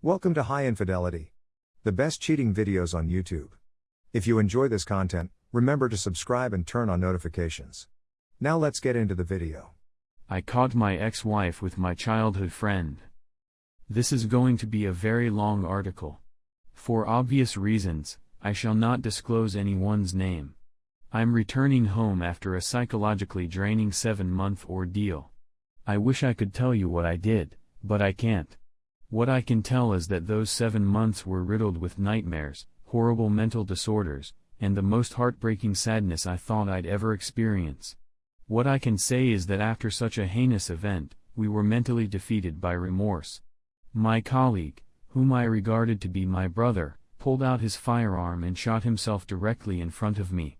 Welcome to High Infidelity, the best cheating videos on YouTube. If you enjoy this content, remember to subscribe and turn on notifications. Now let's get into the video. I caught my ex-wife with my childhood friend. This is going to be a very long article. For obvious reasons, I shall not disclose anyone's name. I'm returning home after a psychologically draining 7-month ordeal. I wish I could tell you what I did, but I can't. What I can tell is that those 7 months were riddled with nightmares, horrible mental disorders, and the most heartbreaking sadness I thought I'd ever experience. What I can say is that after such a heinous event, we were mentally defeated by remorse. My colleague, whom I regarded to be my brother, pulled out his firearm and shot himself directly in front of me.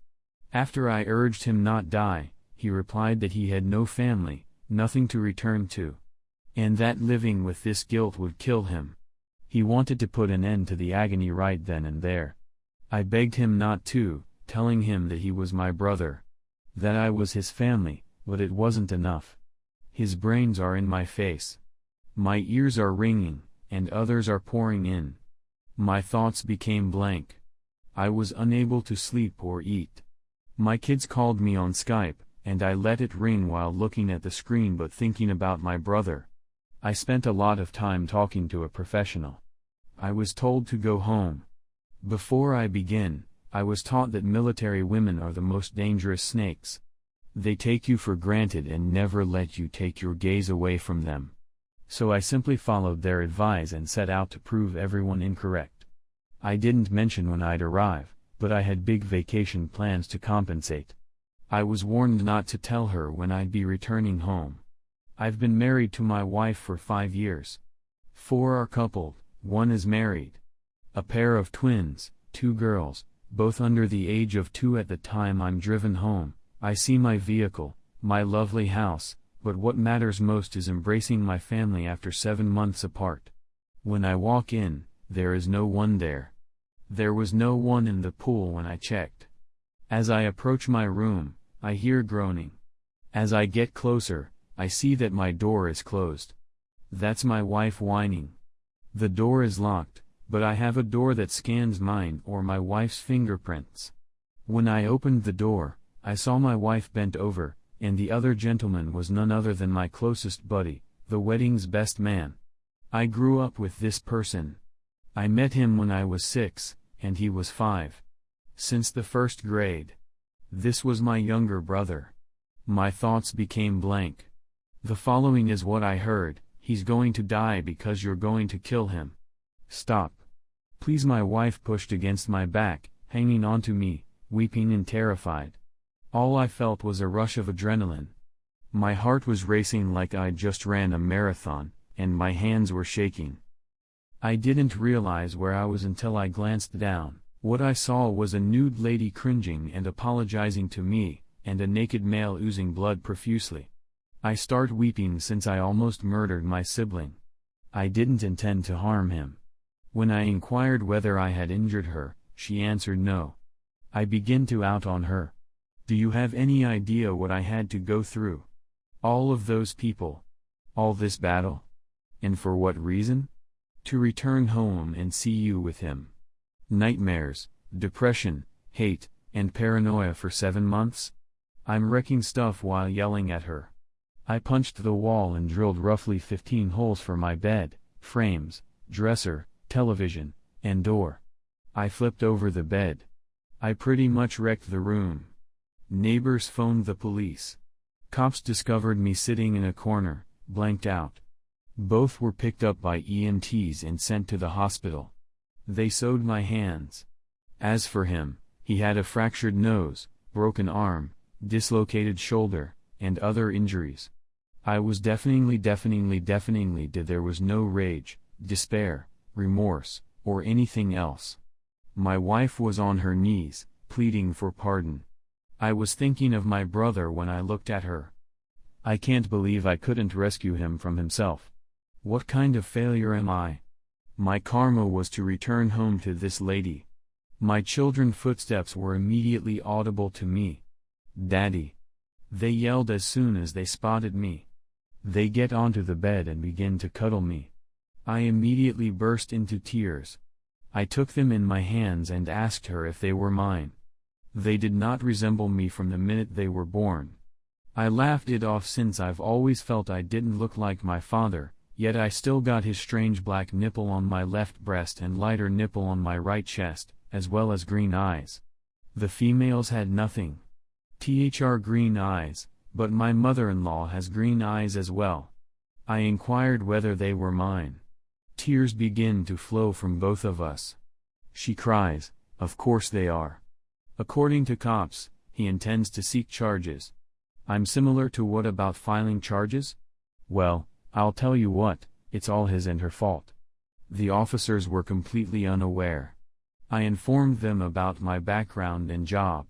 After I urged him not die, he replied that he had no family, nothing to return to, and that living with this guilt would kill him. He wanted to put an end to the agony right then and there. I begged him not to, telling him that he was my brother, that I was his family, but it wasn't enough. His brains are in my face. My ears are ringing, and others are pouring in. My thoughts became blank. I was unable to sleep or eat. My kids called me on Skype, and I let it ring while looking at the screen but thinking about my brother. I spent a lot of time talking to a professional. I was told to go home. Before I begin, I was taught that military women are the most dangerous snakes. They take you for granted and never let you take your gaze away from them. So I simply followed their advice and set out to prove everyone incorrect. I didn't mention when I'd arrive, but I had big vacation plans to compensate. I was warned not to tell her when I'd be returning home. I've been married to my wife for 5 years. 4 are coupled, 1 is married. A pair of twins, 2 girls, both under the age of 2 at the time I'm driven home. I see my vehicle, my lovely house, but what matters most is embracing my family after 7 months apart. When I walk in, there is no one there. There was no one in the pool when I checked. As I approach my room, I hear groaning. As I get closer, I see that my door is closed. That's my wife whining. The door is locked, but I have a door that scans mine or my wife's fingerprints. When I opened the door, I saw my wife bent over, and the other gentleman was none other than my closest buddy, the wedding's best man. I grew up with this person. I met him when I was 6, and he was 5. Since the 1st grade. This was my younger brother. My thoughts became blank. The following is what I heard: he's going to die because you're going to kill him. Stop. Please. My wife pushed against my back, hanging onto me, weeping and terrified. All I felt was a rush of adrenaline. My heart was racing like I'd just ran a marathon, and my hands were shaking. I didn't realize where I was until I glanced down. What I saw was a nude lady cringing and apologizing to me, and a naked male oozing blood profusely. I start weeping since I almost murdered my sibling. I didn't intend to harm him. When I inquired whether I had injured her, she answered no. I begin to out on her. Do you have any idea what I had to go through? All of those people. All this battle. And for what reason? To return home and see you with him. Nightmares, depression, hate, and paranoia for 7 months? I'm wrecking stuff while yelling at her. I punched the wall and drilled roughly 15 holes for my bed, frames, dresser, television, and door. I flipped over the bed. I pretty much wrecked the room. Neighbors phoned the police. Cops discovered me sitting in a corner, blanked out. Both were picked up by EMTs and sent to the hospital. They sewed my hands. As for him, he had a fractured nose, broken arm, dislocated shoulder, and other injuries. I was deafeningly dead. There was no rage, despair, remorse, or anything else. My wife was on her knees, pleading for pardon. I was thinking of my brother when I looked at her. I can't believe I couldn't rescue him from himself. What kind of failure am I? My karma was to return home to this lady. My children's footsteps were immediately audible to me. Daddy. They yelled as soon as they spotted me. They get onto the bed and begin to cuddle me. I immediately burst into tears. I took them in my hands and asked her if they were mine. They did not resemble me from the minute they were born. I laughed it off since I've always felt I didn't look like my father, yet I still got his strange black nipple on my left breast and lighter nipple on my right chest, as well as green eyes. The females had nothing. Green eyes, but my mother-in-law has green eyes as well. I inquired whether they were mine. Tears begin to flow from both of us. She cries, "Of course they are." According to cops, he intends to seek charges. I'm similar to what about filing charges? Well, I'll tell you what, it's all his and her fault. The officers were completely unaware. I informed them about my background and job.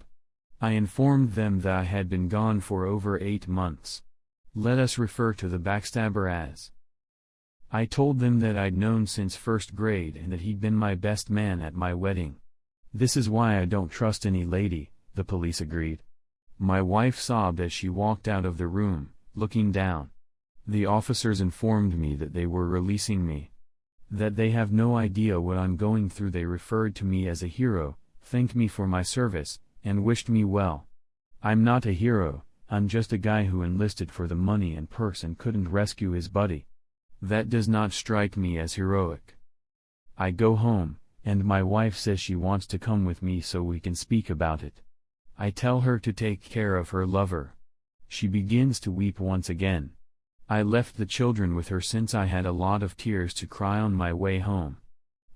I informed them that I had been gone for over 8 months. Let us refer to the backstabber as. I told them that I'd known since first grade and that he'd been my best man at my wedding. This is why I don't trust any lady, the police agreed. My wife sobbed as she walked out of the room, looking down. The officers informed me that they were releasing me. That they have no idea what I'm going through. They referred to me as a hero, thanked me for my service, and wished me well. I'm not a hero, I'm just a guy who enlisted for the money and purse and couldn't rescue his buddy. That does not strike me as heroic. I go home, and my wife says she wants to come with me so we can speak about it. I tell her to take care of her lover. She begins to weep once again. I left the children with her since I had a lot of tears to cry on my way home.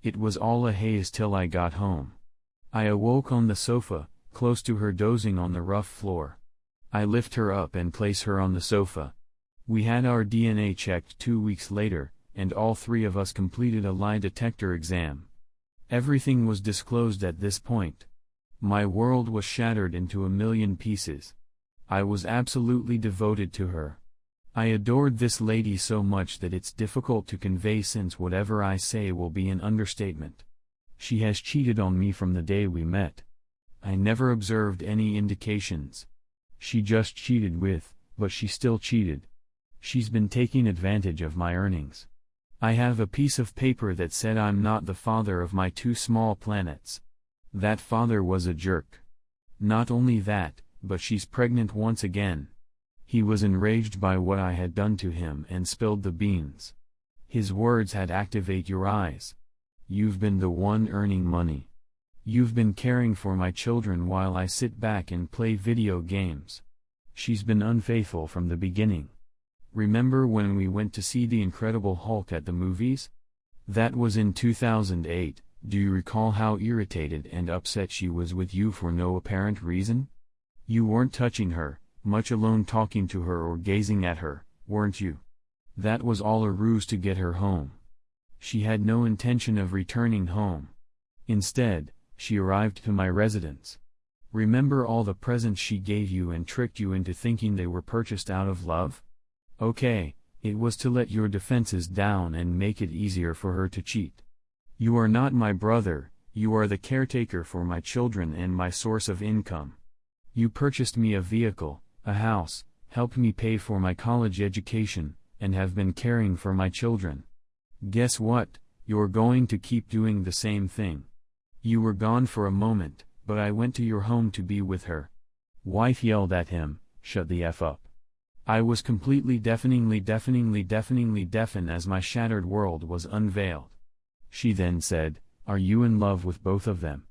It was all a haze till I got home. I awoke on the sofa, close to her dozing on the rough floor. I lift her up and place her on the sofa. We had our DNA checked 2 weeks later, and all 3 of us completed a lie detector exam. Everything was disclosed at this point. My world was shattered into a million pieces. I was absolutely devoted to her. I adored this lady so much that it's difficult to convey since whatever I say will be an understatement. She has cheated on me from the day we met. I never observed any indications. She just cheated but she still cheated. She's been taking advantage of my earnings. I have a piece of paper that said I'm not the father of my 2 small planets. That father was a jerk. Not only that, but she's pregnant once again. He was enraged by what I had done to him and spilled the beans. His words had "Activate your eyes. You've been the one earning money. You've been caring for my children while I sit back and play video games." She's been unfaithful from the beginning. Remember when we went to see The Incredible Hulk at the movies? That was in 2008, do you recall how irritated and upset she was with you for no apparent reason? You weren't touching her, much alone talking to her or gazing at her, weren't you? That was all a ruse to get her home. She had no intention of returning home. Instead, she arrived to my residence. Remember all the presents she gave you and tricked you into thinking they were purchased out of love? Okay, it was to let your defenses down and make it easier for her to cheat. You are not my brother, you are the caretaker for my children and my source of income. You purchased me a vehicle, a house, helped me pay for my college education, and have been caring for my children. Guess what, you're going to keep doing the same thing. You were gone for a moment, but I went to your home to be with her. Wife yelled at him, "Shut the F up." I was completely deafeningly deafened as my shattered world was unveiled. She then said, "Are you in love with both of them?"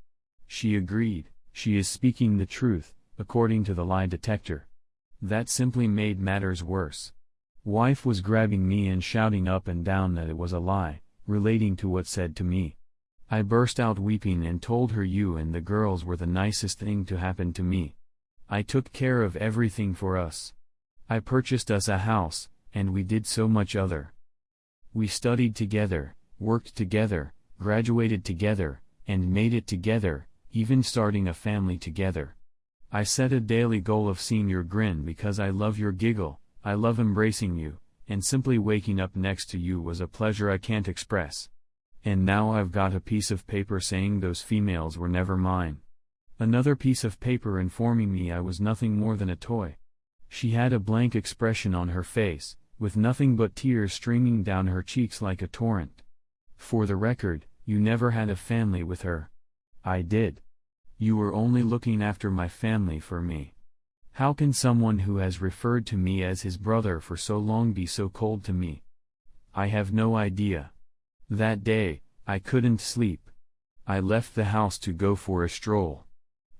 She agreed. She is speaking the truth, according to the lie detector. That simply made matters worse. Wife was grabbing me and shouting up and down that it was a lie, relating to what said to me. I burst out weeping and told her you and the girls were the nicest thing to happen to me. I took care of everything for us. I purchased us a house, and we did so much other. We studied together, worked together, graduated together, and made it together, even starting a family together. I set a daily goal of seeing your grin because I love your giggle, I love embracing you, and simply waking up next to you was a pleasure I can't express. And now I've got a piece of paper saying those females were never mine. Another piece of paper informing me I was nothing more than a toy. She had a blank expression on her face, with nothing but tears streaming down her cheeks like a torrent. For the record, you never had a family with her. I did. You were only looking after my family for me. How can someone who has referred to me as his brother for so long be so cold to me? I have no idea. That day, I couldn't sleep. I left the house to go for a stroll.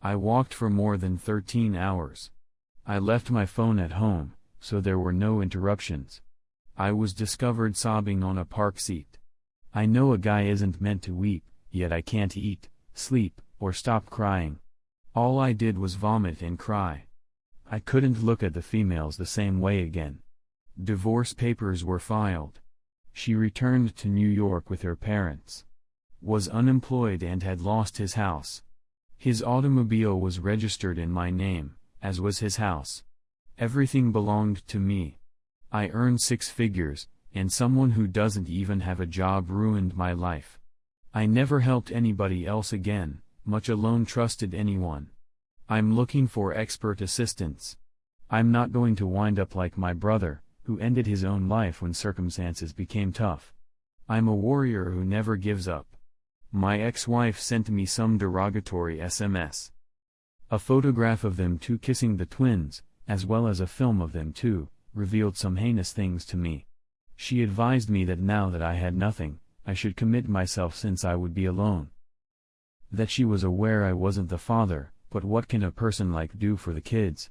I walked for more than 13 hours. I left my phone at home, so there were no interruptions. I was discovered sobbing on a park seat. I know a guy isn't meant to weep, yet I can't eat, sleep, or stop crying. All I did was vomit and cry. I couldn't look at the females the same way again. Divorce papers were filed. She returned to New York with her parents. Was unemployed and had lost his house. His automobile was registered in my name, as was his house. Everything belonged to me. I earned 6 figures, and someone who doesn't even have a job ruined my life. I never helped anybody else again, much alone trusted anyone. I'm looking for expert assistance. I'm not going to wind up like my brother, who ended his own life when circumstances became tough. I'm a warrior who never gives up. My ex-wife sent me some derogatory SMS. A photograph of them two kissing the twins, as well as a film of them two, revealed some heinous things to me. She advised me that now that I had nothing, I should commit myself since I would be alone. That she was aware I wasn't the father, but what can a person like do for the kids?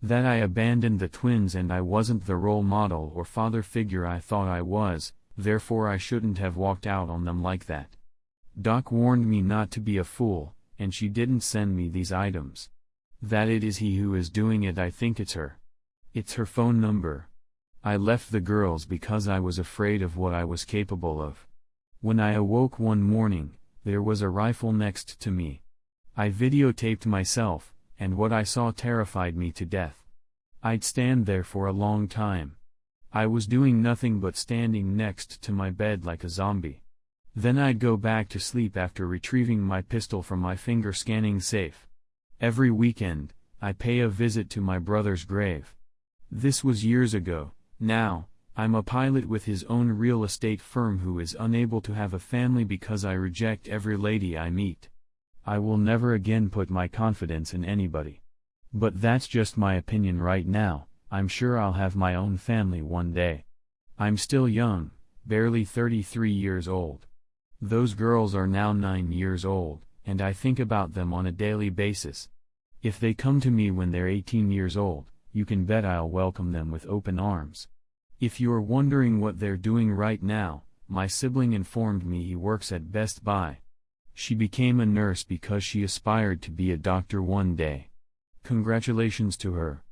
That I abandoned the twins and I wasn't the role model or father figure I thought I was, therefore I shouldn't have walked out on them like that. Doc warned me not to be a fool, and she didn't send me these items. That it is he who is doing it, I think it's her. It's her phone number. I left the girls because I was afraid of what I was capable of. When I awoke one morning, there was a rifle next to me. I videotaped myself, and what I saw terrified me to death. I'd stand there for a long time. I was doing nothing but standing next to my bed like a zombie. Then I'd go back to sleep after retrieving my pistol from my finger-scanning safe. Every weekend, I pay a visit to my brother's grave. This was years ago. Now, I'm a pilot with his own real estate firm who is unable to have a family because I reject every lady I meet. I will never again put my confidence in anybody. But that's just my opinion right now. I'm sure I'll have my own family one day. I'm still young, barely 33 years old. Those girls are now 9 years old, and I think about them on a daily basis. If they come to me when they're 18 years old, you can bet I'll welcome them with open arms. If you're wondering what they're doing right now, my sibling informed me he works at Best Buy. She became a nurse because she aspired to be a doctor one day. Congratulations to her.